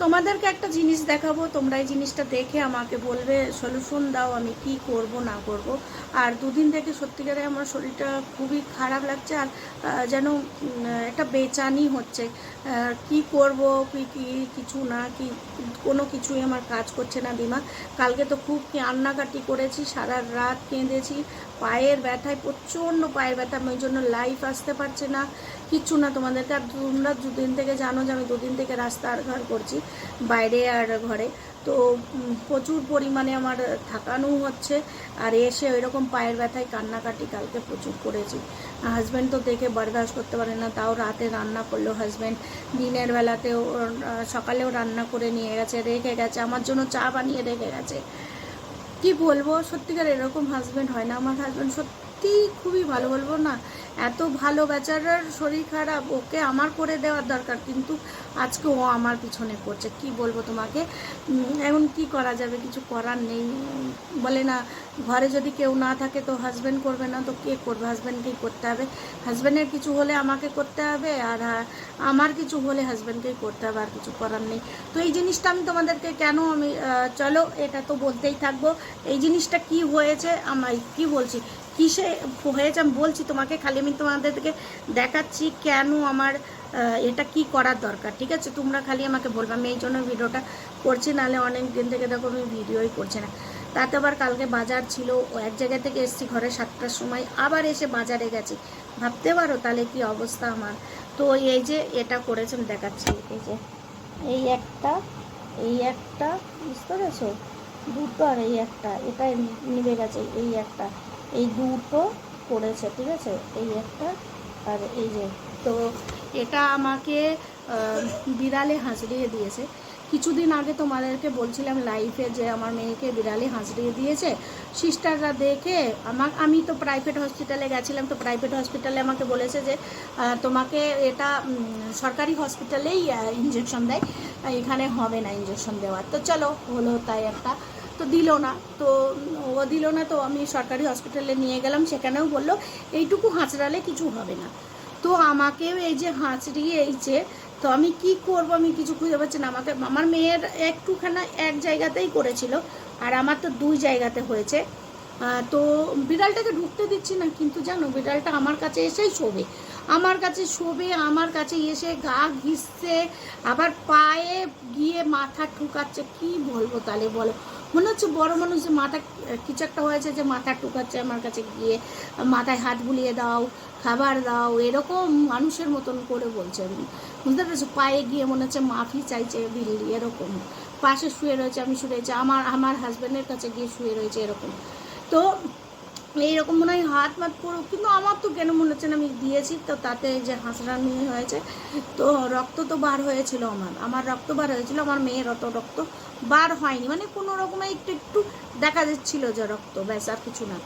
তোমাদেরকে একটা জিনিস দেখাবো, তোমরা এই জিনিসটা দেখে আমাকে বলবে সলিউশন দাও আমি কি করব না করব। আর দুদিন থেকে সত্যিকারে আমার শরীরটা খুবই খারাপ লাগছে, আর যেন একটা বেচানি হচ্ছে। কি করব কি কি কিছু না কি, কোনো কিছুই আমার কাজ করছে না দিমাগ। কালকে তো খুব কান্নাকাটি করেছি, সারা রাত কেঁদেছি, পায়ের ব্যথায় প্রচণ্ড পায়ের ব্যথা, আমি ওই জন্য লাইভ আসতে পারছি না, কিচ্ছু না তোমাদেরকে। আর তোমরা দুদিন থেকে জানো যে আমি দুদিন থেকে রাস্তা আর ঘর করছি, বাইরে আর ঘরে। তো প্রচুর পরিমাণে আমার থাকানো হচ্ছে, আর এসে ওই রকম পায়ের ব্যথায় কান্নাকাটি কালকে প্রচুর করেছি। হাজব্যান্ড তো দেখে বরদাস্ত করতে পারে না, তাও রাতে রান্না করলো হাজব্যান্ড, দিনের বেলাতেও সকালেও রান্না করে নিয়ে গেছে, রেখে গেছে আমার জন্য চা বানিয়ে রেখে গেছে। কি বলবো, সত্যিকার এরকম হাজব্যান্ড হয় না। আমার হাজব্যান্ড সত্যি খুবই ভালো, বলবো না এত ভালো, বেচারার শরীর খারাপ, ওকে আমার করে দেওয়ার দরকার, কিন্তু আজকে ও আমার পিছনে পড়ছে। কি বলবো তোমাকে, এখন কি করা যাবে, কিছু করার নেই। বলে না ঘরে যদি কেউ না থাকে তো হাজব্যান্ড করবে না, তো কে করবে, হাজব্যান্ডকেই করতে হবে। হাজব্যান্ডের কিছু হলে আমাকে করতে হবে, আর আমার কিছু হলে হাজব্যান্ডকেই করতে হবে, আর কিছু করার নেই। তো এই জিনিসটা আমি তোমাদেরকে কেন আমি চলো এটা তো বলতেই থাকবো। এই জিনিসটা কি হয়েছে, আমার কি বলছি কিসে হয়েছে আমি বলছি তোমাকে, খালি আমি তোমাদেরকে দেখাচ্ছি কেন আমার এটা কি করার দরকার, ঠিক আছে? তোমরা খালি আমাকে বলবে, আমি এই জন্য ভিডিওটা করছি, নাহলে অনেক দিন থেকে দেখো আমি ভিডিওই করছি না। তাতে আবার কালকে বাজার ছিল, ও এক জায়গা থেকে এসেছি ঘরে 7টার সময়, আবার এসে বাজারে গেছি, ভাবতে পারো তাহলে কি অবস্থা আমার। তো এই যে এটা করেছে আমি দেখাচ্ছি, এই যে এই একটা বুঝতে পেরেছো, দুটো, আর এই একটা, এটা নিভে গেছে, এই একটা, এই দুটো করেছে, ঠিক আছে, এই একটা আর এই যে। তো এটা আমাকে বিড়ালে হাঁচড়িয়ে দিয়েছে। কিছুদিন আগে তোমাদেরকে বলছিলাম লাইফে যে আমার মেয়েকে বিড়ালে হাঁচড়িয়ে দিয়েছে। সিস্টাররা দেখে আমি তো প্রাইভেট হসপিটালে গেছিলাম, তো প্রাইভেট হসপিটালে আমাকে বলেছে যে তোমাকে এটা সরকারি হসপিটালেই ইঞ্জেকশন দেয়, এখানে হবে না ইঞ্জেকশন দেওয়ার। তো চলো হলো তাই একটা, তো দিল না, তো ও দিল না, তো আমি সরকারি হসপিটালে নিয়ে গেলাম, সেখানেও বললো এইটুকু হাঁচড়ালে কিছু হবে না। তো আমাকেও এই যে হাঁচড়িয়ে এই যে, তো আমি কি করব, আমি কিছু খুঁজে পাচ্ছি না। আমাকে আমার মেয়ের একটুখানা এক জায়গাতেই করেছিল, আর আমার তো 2 জায়গাতে হয়েছে। তো বিড়ালটাকে ঢুকতে দিচ্ছি না, কিন্তু জানো বিড়ালটা আমার কাছে এসেই শোবে, আমার কাছে শোবে, আমার কাছে এসে গা ঘিসছে, আবার পায়ে গিয়ে মাথা ঠুকাচ্ছে। কি বলবো তাহলে বলো, মনে হচ্ছে বড় মানুষ যে মাথা কিছু একটা হয়েছে যে মাথা ঠুকাচ্ছে আমার কাছে গিয়ে, মাথায় হাত বুলিয়ে দাও, খাবার দাও, এরকম মানুষের মতন করে বলছে। বুঝতে পেরেছো, পায়ে গিয়ে মনে হচ্ছে মাফি চাইছে বিল্লি, এরকম পাশে শুয়ে রয়েছে, আমি শুয়ে রয়েছে, আমার হাজব্যান্ডের কাছে গিয়ে শুয়ে রয়েছে এরকম। তো এইরকম মনে হয় হাত মাত পড়ো, কিন্তু আমার তো কেন মনে হচ্ছে না আমি দিয়েছি, তো তাতে যে হাঁসরানি হয়েছে। তো রক্ত তো বার হয়েছিল, আমার রক্ত বার হয়েছিল, আমার মেয়ের অত রক্ত বার হয়নি, মানে কোনো রকমে একটু একটু দেখা যাচ্ছিল যে রক্ত, ব্যাস আর কিছু না।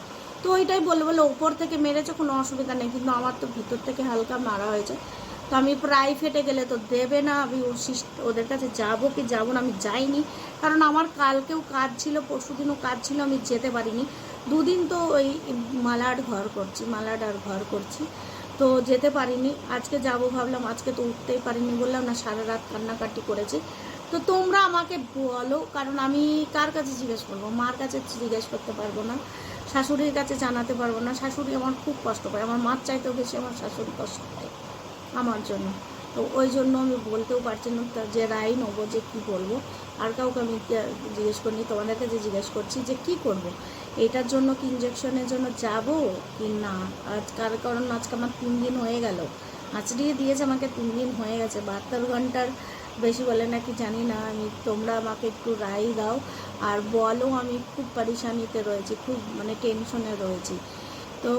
তো ওইটাই বলে ওপর থেকে মেরেছে কোনো অসুবিধা নেই, কিন্তু আমার তো ভিতর থেকে হালকা মারা হয়েছে। তো আমি প্রাইভেটে গেলে তো দেবে না, আমি ওদের কাছে যাবো কি যাবো না, আমি যাইনি, কারণ আমার কালকেও কাজ ছিল, পরশুদিনও কাজ ছিল, আমি যেতে পারিনি। 2 দিন তো ওই মালাড আর ঘর করছি, তো যেতে পারিনি। আজকে যাব ভাবলাম, আজকে তো উঠতেই পারিনি, বললাম না সারা রাত কান্নাকাটি করেছি। তো তোমরা আমাকে বলো, কারণ আমি কার কাছে জিজ্ঞেস করবো, মার কাছে জিজ্ঞেস করতে পারবো না, শাশুড়ির কাছে জানাতে পারবো না। শাশুড়ি আমার খুব কষ্ট পায়, আমার মার চাইতেও বেশি আমার শাশুড়ি কষ্ট পায় আমার জন্য। তো ওই জন্য আমি বলতেও পারছি না যে রায় নেবো যে কী বলবো। আর কাউকে আমি জিজ্ঞেস করিনি, তোমাদের কাছে জিজ্ঞেস করছি যে কি করব, এটার জন্য কি ইঞ্জেকশনের জন্য যাব কি না। কারণ আজকে আমার 3 দিন হয়ে গেল, আঁচড়িয়ে দিয়েছে আমাকে, 3 দিন হয়ে গেছে, 72 ঘন্টার বেশি বলে নাকি জানি না। তোমরা আমাকে একটু রায় দাও, আর বলো, আমি খুব পরেশানিতে রয়েছি, খুব মানে টেনশনে রয়েছি। তো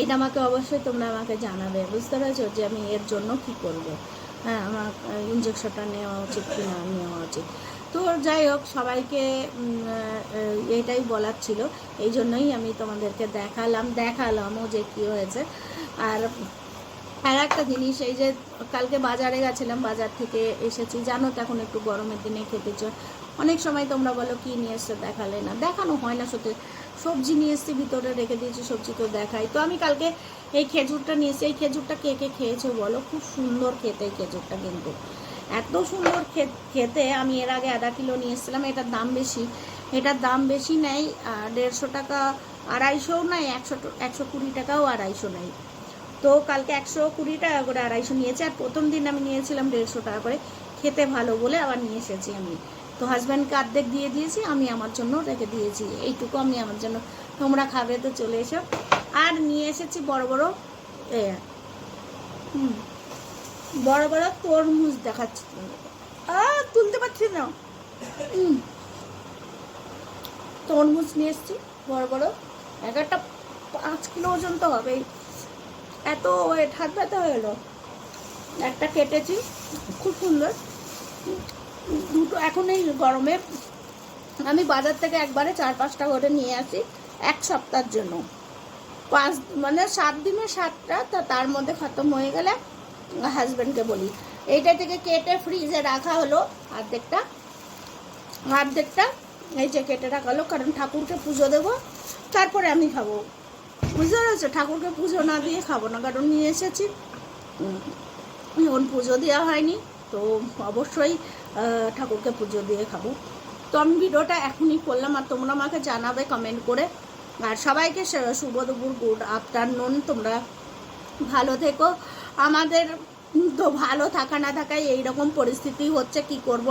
এটা আমাকে অবশ্যই তোমরা আমাকে জানাবে, বুঝতে পেরেছো, যে আমি এর জন্য কি করব। হ্যাঁ, আমার ইঞ্জেকশনটা নেওয়া উচিত কি না নেওয়া উচিত। তো যাই হোক, সবাইকে এটাই বলার ছিল, এই জন্যই আমি তোমাদেরকে দেখালামও যে কী হয়েছে। আর একটা জিনিস, এই যে কালকে বাজারে গেছিলাম, বাজার থেকে এসেছি, জানো তো এখন একটু গরমের দিনে খেতে চাই। অনেক সময় তোমরা বলো কী নিয়ে এসছো, দেখালে না, দেখানো হয় না। সত্যি সবজি নিয়ে এসছি, ভিতরে রেখে দিয়েছি, সবজি তো দেখাই। তো আমি কালকে এই খেজুরটা নিয়ে এসেছি, এই খেজুরটা কে কে খেয়েছো বলো, খুব সুন্দর খেতে এই খেজুরটা, কিন্তু এত সুন্দর খেতে। আমি এর আগে 1/2 কিলো নিয়ে এসেছিলাম। এটার দাম বেশি, এটার দাম বেশি নেয়, 150 টাকা, 250 নেয়, 120 টাকাও 250 নেয়। তো কালকে 120 টাকা করে 250 নিয়েছে, আর প্রথম দিন আমি নিয়েছিলাম 150 টাকা করে। খেতে ভালো বলে আবার নিয়ে এসেছি আমি। তো হাজব্যান্ডকে অর্ধেক দিয়ে দিয়েছি, আমি আমার জন্য রেখে দিয়েছি, এইটুকু আমি আমার জন্য। তোমরা খাবে তো চলে এসো। আর নিয়ে এসেছি বড় বড় বড় বড় তরমুজ দেখাচ্ছি তোমাদেরকে। তুলতে পারছি না। তরমুজ নিয়ে এসেছি বড় বড়, এক একটা 5 কিলো ওজন তো হবেই। এত ওয়েট, হাত ব্যথা হয়ে গেলো। একটা কেটেছি, খুব সুন্দর। দুটো এখন এই গরমে আমি বাজার থেকে একবারে 4-5টা করে নিয়ে আসি 1 সপ্তাহের জন্য। 7 দিনে 7টা, তার মধ্যে খতম হয়ে গেলে হাজব্যান্ডকে বলি। এইটা থেকে কেটে ফ্রিজে রাখা হলো অর্ধেকটা, এই যে কেটে রাখা হলো, কারণ ঠাকুরকে পুজো দেবো, তারপরে আমি খাবো। বুঝতে পেরেছো? ঠাকুরকে পুজো না দিয়ে খাবো না, কারণ নিয়ে এসেছি, এখন পুজো দেওয়া হয়নি, তো অবশ্যই ঠাকুরকে পুজো দিয়ে খাবো। তো আমি ভিডিওটা এখনই করলাম, আর তোমরা আমাকে জানাবে কমেন্ট করে। আর সবাইকে শুভ দুপুর, গুড আফটারনুন। তোমরা ভালো থেকো। আমাদের তো ভালো থাকা না থাকায় এইরকম পরিস্থিতি হচ্ছে, কি করব।